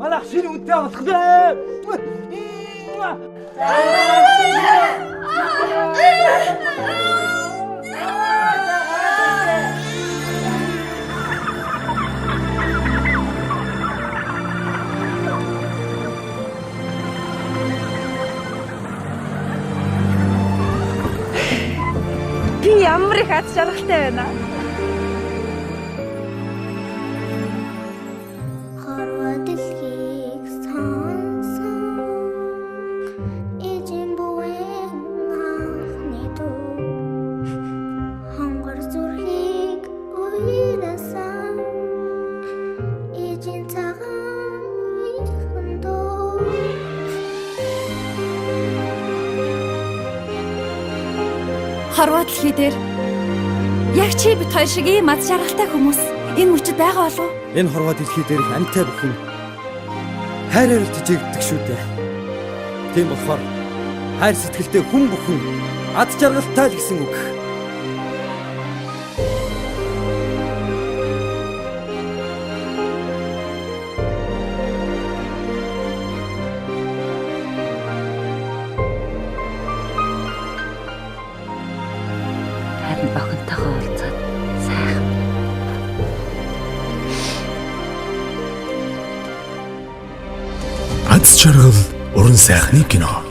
Манайх шинэ үнтэй болохлээ. Би ямар их аз жаргалтай байна. Хорвоо дэлхийг сонсон эжин буэн анхны дуу хонгор зүрхийг уйласан эжин цагаан үеийн дуу Хорвоо дэлхий дээр яг чи бит хоёр шиг ийм аз жаргалтай хүмүүс энэ мөчөд байгаа болов уу? Энэ хорвоо дэлхий дээрх амьтай бүхэн хайраар тижээгддэг шүү дээ. Тийм болохоор хайр сэтгэлтэй хүн бүхэн ад жаргалтай л гэсэн үг. Харин охинтойгоо уулзаад сайхан. Аз жаргал уран сайхны кино.